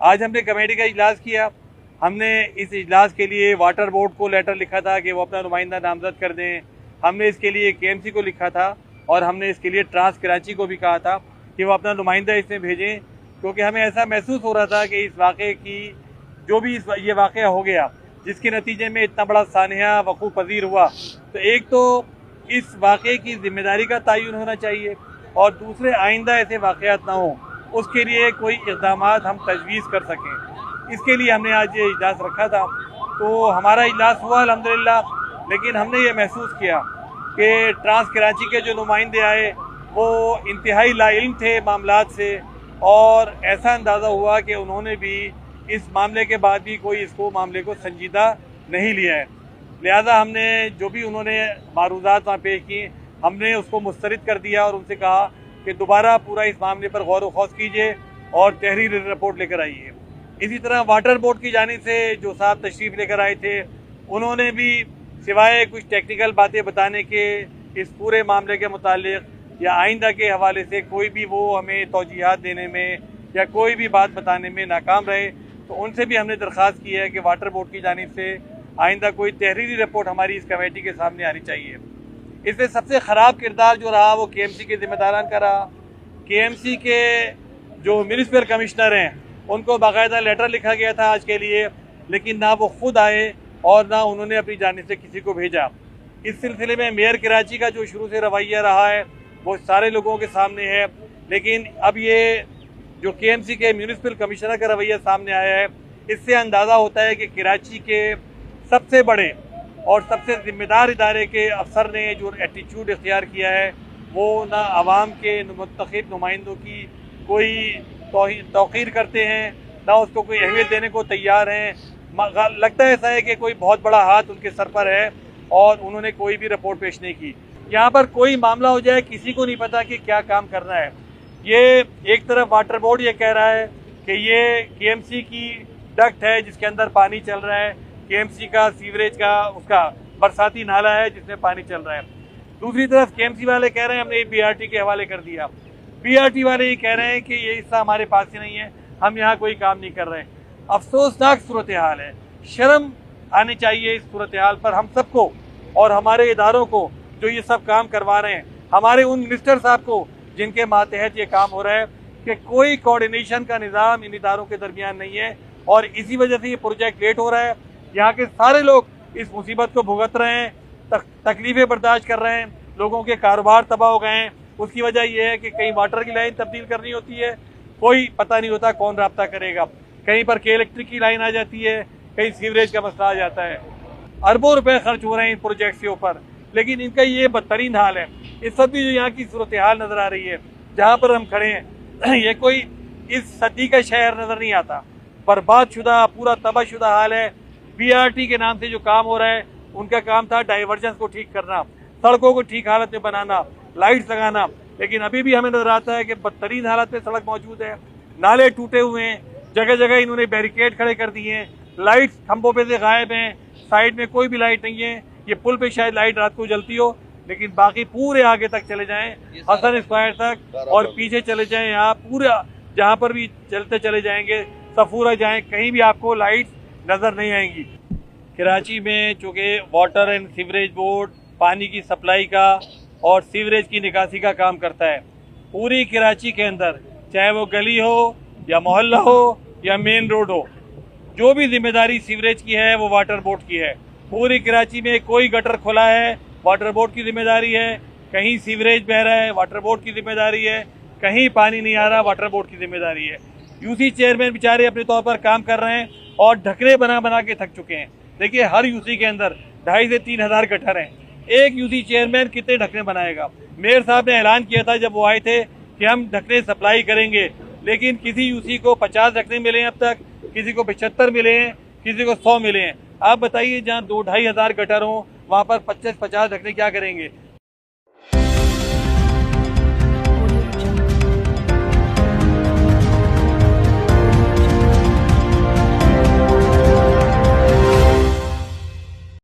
आज हमने कमेटी का इजलास किया। हमने इस इजलास के लिए वाटर बोर्ड को लेटर लिखा था कि वो अपना नुमाइंदा नामजद कर दें। हमने इसके लिए KMC को लिखा था और हमने इसके लिए ट्रांस कराची को भी कहा था कि वो अपना नुमाइंदा इसमें भेजें, क्योंकि हमें ऐसा महसूस हो रहा था कि इस वाक़े की जो भी ये वाक़या हो गया जिसके नतीजे में इतना बड़ा सानिया वक़ूफ़ पज़ीर हुआ, तो एक तो इस वाक़े की ज़िम्मेदारी का तयन होना चाहिए और दूसरे आइंदा ऐसे वाक़यात ना हों, उसके लिए कोई इक़दाम हम तजवीज़ कर सकें। इसके लिए हमने आज ये इजलास रखा था। तो हमारा इजलास हुआ अल्हम्दुलिल्लाह, लेकिन हमने ये महसूस किया कि ट्रांस कराची के जो नुमाइंदे आए वो इंतहाई लाइल्म थे मामलात से, और ऐसा अंदाज़ा हुआ कि उन्होंने भी इस मामले के बाद भी कोई इसको मामले को संजीदा नहीं लिया है। लिहाजा हमने जो भी उन्होंने मारूज़ात वहाँ पेश की, हमने उसको मुस्तरद कर दिया और उनसे कहा कि दोबारा पूरा इस मामले पर गौर व खौज कीजिए और तहरीरी रिपोर्ट लेकर आइए। इसी तरह वाटर बोर्ड की जानिब से जो साहब तशरीफ़ लेकर आए थे, उन्होंने भी सिवाय कुछ टेक्निकल बातें बताने के इस पूरे मामले के मुतालिक या आइंदा के हवाले से कोई भी वो हमें तौजीहात देने में या कोई भी बात बताने में नाकाम रहे। तो उनसे भी हमने दरख्वास्त की है कि वाटर बोर्ड की जानिब से आइंदा कोई तहरीरी रिपोर्ट हमारी इस कमेटी के सामने आनी चाहिए। इसमें सबसे ख़राब किरदार जो रहा वो KMC के ज़िम्मेदारान का रहा। KMC के जो म्यूनिसिपल कमिश्नर हैं उनको बाकायदा लेटर लिखा गया था आज के लिए, लेकिन ना वो खुद आए और ना उन्होंने अपनी जानिब से किसी को भेजा। इस सिलसिले में मेयर कराची का जो शुरू से रवैया रहा है वो सारे लोगों के सामने है, लेकिन अब ये जो KMC के म्यूनिसिपल कमिश्नर का रवैया सामने आया है, इससे अंदाज़ा होता है कि कराची के सबसे बड़े और सबसे ज़िम्मेदार इदारे के अफसर ने जो एटीट्यूड इख्तियार किया है वो ना आवाम के मुंतखब नुमाइंदों की कोई तौक़ीर करते हैं, ना उसको कोई अहमियत देने को तैयार हैं। लगता है ऐसा है कि कोई बहुत बड़ा हाथ उनके सर पर है और उन्होंने कोई भी रिपोर्ट पेश नहीं की। यहाँ पर कोई मामला हो जाए किसी को नहीं पता कि क्या काम करना है। ये एक तरफ वाटर बोर्ड ये कह रहा है कि ये KMC की डक्ट है जिसके अंदर पानी चल रहा है, KMC का सीवरेज का उसका बरसाती नाला है जिसमें पानी चल रहा है। दूसरी तरफ KMC वाले कह रहे हैं हमने BRT के हवाले कर दिया। BRT वाले ये कह रहे हैं कि ये हिस्सा हमारे पास ही नहीं है, हम यहाँ कोई काम नहीं कर रहे हैं। अफसोसनाक सूरत हाल है। शर्म आनी चाहिए इस सूरत हाल पर हम सबको और हमारे इदारों को जो ये सब काम करवा रहे हैं, हमारे उन मिनिस्टर साहब को जिनके मातहत ये काम हो रहा है, कि कोई कोऑर्डिनेशन का निज़ाम इन इदारों के दरमियान नहीं है और इसी वजह से ये प्रोजेक्ट लेट हो रहा है। यहाँ के सारे लोग इस मुसीबत को भुगत रहे हैं, तकलीफ़ें बर्दाश्त कर रहे हैं, लोगों के कारोबार तबाह हो गए हैं। उसकी वजह यह है कि कहीं वाटर की लाइन तब्दील करनी होती है, कोई पता नहीं होता कौन रब्ता करेगा, कहीं पर के इलेक्ट्रिक की लाइन आ जाती है, कहीं सीवरेज का मसला आ जाता है। अरबों रुपए खर्च हो रहे हैं इन प्रोजेक्ट के ऊपर, लेकिन इनका ये बदतरीन हाल है। इस सब भी जो यहाँ की सूरत हाल नज़र आ रही है जहाँ पर हम खड़े हैं, ये कोई इस सदी का शहर नज़र नहीं आता। बर्बाद शुदा पूरा तबाहशुदा हाल है। BRT के नाम से जो काम हो रहा है, उनका काम था डाइवर्जेंस को ठीक करना, सड़कों को ठीक हालत में बनाना, लाइट्स लगाना, लेकिन अभी भी हमें नजर आता है कि बदतरीन हालत में सड़क मौजूद है। नाले टूटे हुए हैं, जगह जगह इन्होंने बैरिकेड खड़े कर दिए हैं, लाइट्स खंभों पे से गायब हैं, साइड में कोई भी लाइट नहीं है। ये पुल पे शायद लाइट रात को जलती हो, लेकिन बाकी पूरे आगे तक चले जाएं, हसन स्क्वायर तक, और पीछे चले जाएं, यहाँ पूरा जहाँ पर भी चलते चले जाएंगे, सफूरा जाएं, कहीं भी आपको लाइट नज़र नहीं आएंगी। कराची में चूँकि वाटर एंड सीवरेज बोर्ड पानी की सप्लाई का और सीवरेज की निकासी का काम करता है पूरी कराची के अंदर, चाहे वो गली हो या मोहल्ला हो या मेन रोड हो, जो भी जिम्मेदारी सीवरेज की है वो वाटर बोर्ड की है। पूरी कराची में कोई गटर खुला है, वाटर बोर्ड की जिम्मेदारी है, कहीं सीवरेज बह रहा है, वाटर बोर्ड की जिम्मेदारी है, कहीं पानी नहीं आ रहा, वाटर बोर्ड की जिम्मेदारी है। UC चेयरमैन बेचारे अपने तौर पर काम कर रहे हैं और ढकने बना बना के थक चुके हैं। देखिए हर UC के अंदर 2,500 से 3,000 गटर हैं, एक UC चेयरमैन कितने ढकने बनाएगा। मेयर साहब ने ऐलान किया था जब वो आए थे कि हम ढकने सप्लाई करेंगे, लेकिन किसी UC को 50 ढकने मिले हैं अब तक, किसी को 75 मिले हैं, किसी को 100 मिले हैं। आप बताइए जहाँ 2-2,500 गटर हों वहाँ पर 25-50 ढकने क्या करेंगे।